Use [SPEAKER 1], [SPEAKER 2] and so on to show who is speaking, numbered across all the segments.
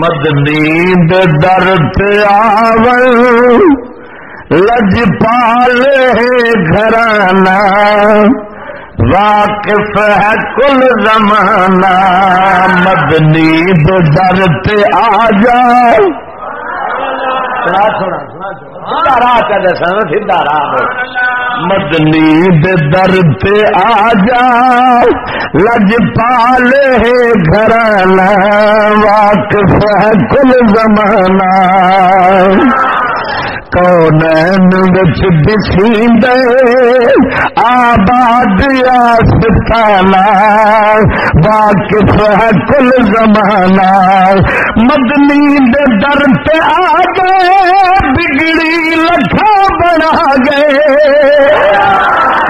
[SPEAKER 1] مدنی دے در تے آول لج پالے گھرانا واقف ہے کل زمانہ مدنی دے در تے آ جاؤ مدنی دے در تے آ جاؤ لج پالے گھرانا واقف ہے کل زمانہ کونین وچ دسیندے آباد آستانہ واقف ہے کل زمانہ مدنی دے در تے آ گئے بگڑی لکھا بنا گئے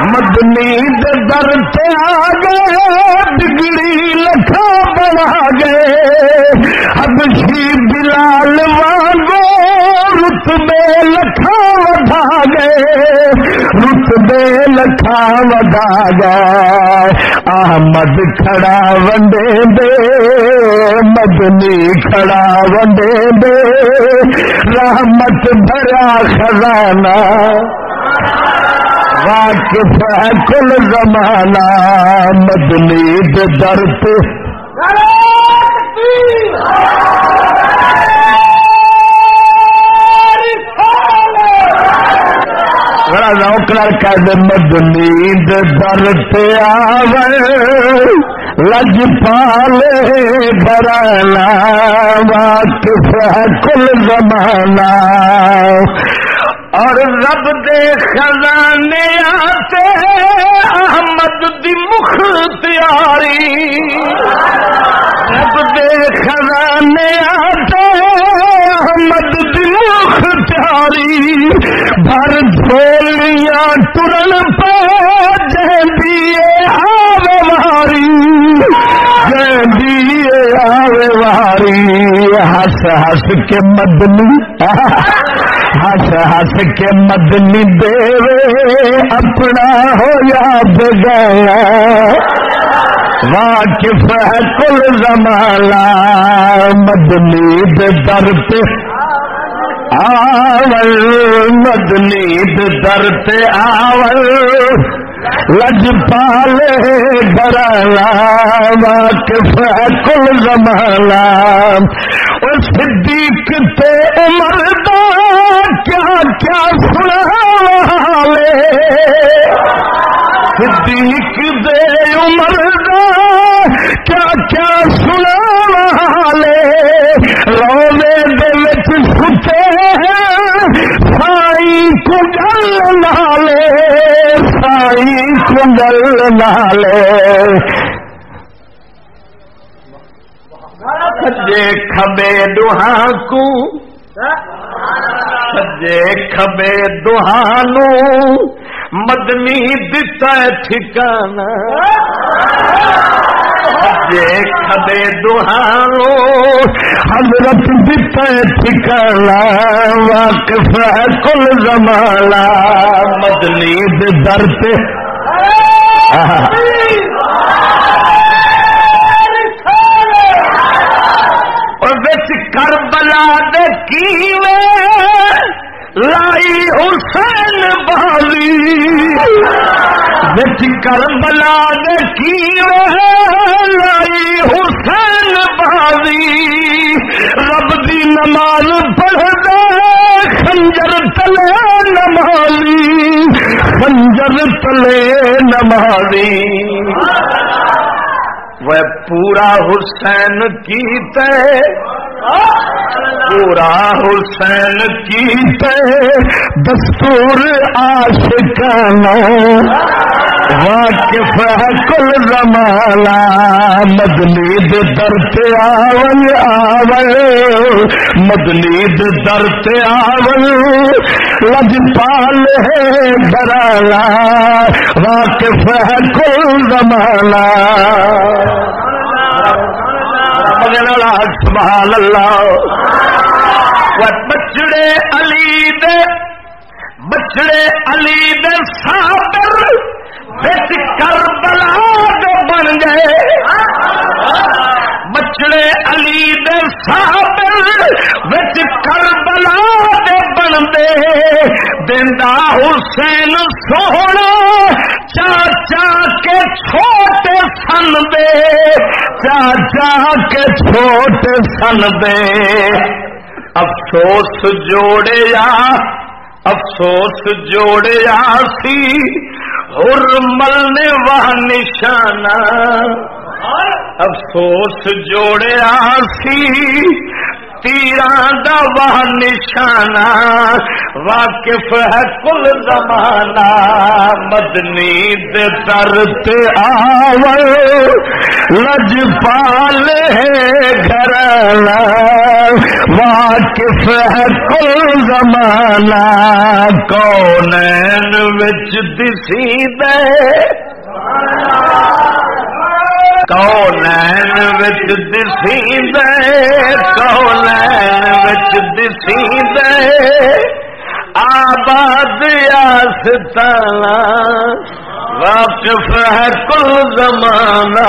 [SPEAKER 1] مدنی دے در تے آ گئے بگڑی لکھا بنا گئے حبشی بلال وانگو رتبے لکھا ودا گئے رتبے لکھا ودا گئے احمد کھڑا ونڈے دے مدنی کھڑا ونڈے دے رحمت بھرا خزانہ واقف ہے کل زمانہ مدنی دے در پہ بڑا نوکر کہہ مدنی دے در تے آوے لج پالے گھرانا واقف ہے کل زمانہ اور رب دے خزانے آتے احمد دی مختیاری رب دے خزانے آتے احمد دی مختیاری بھر جھولیاں ٹرن پہ جہدیے آوے واری جہدیے آوے واری ہس ہس کے مدنی ہس ہس کے مدنی دے اپنا ہو یاد گیا واقف ہے کل زمانہ مدنی دے در پہ آول مدنی دے در پہ آول لج پالے گھرانا واقف ہے کل زمانہ اور صدیق تے عمر دا کیا کیا سنا والے صدیق دے عمر دا کیا کیا سنا والے رونے دے وچ ستے سائی کو گل نالے سائی کو گل نالے سجے کھبے دوہاں کو سجے کھبے دوہانو مدنی دتا ٹھکانا سجے کھبے دوہانو حضرت دتا ٹھکانا واقف ہے کل زمانہ مدنی دے در پہ کربلا دے کیوے لائی حسین بازی بچ کربلا دے کیوے لائی حسین بازی رب دی نماز پڑھ دے خنجر تلے نمازی خنجر تلے نمازی وہ پورا حسین کیتے پورا حسین کیتے دستور عاشقانہ واقف ہے کل زمانہ مدنی دے در تے آول آول مدنی دے در تے آول لج پالے گھرانا واقف ہے کل زمانہ سبحان اللہ بچڑے علی دے صابر بچ کربلا جو بن گئے بچڑے علی دے صابر دے دندا حسین سونا چاچا کے چھوٹے سن دے چاچا کے چھوٹے سن دے افسوس جوڑیا سی حرمل نے وہ نشانہ افسوس جوڑیا سی تیران دا وہ نشانہ واقف ہے کل زمانہ مدنی دے در تے آور لجپال ہے گھرانا واقف ہے کل زمانہ کونین وچ دسی دے کونین وچ دسی دے کونین وچ دسی دے آباد آستانہ واقف ہے کل زمانہ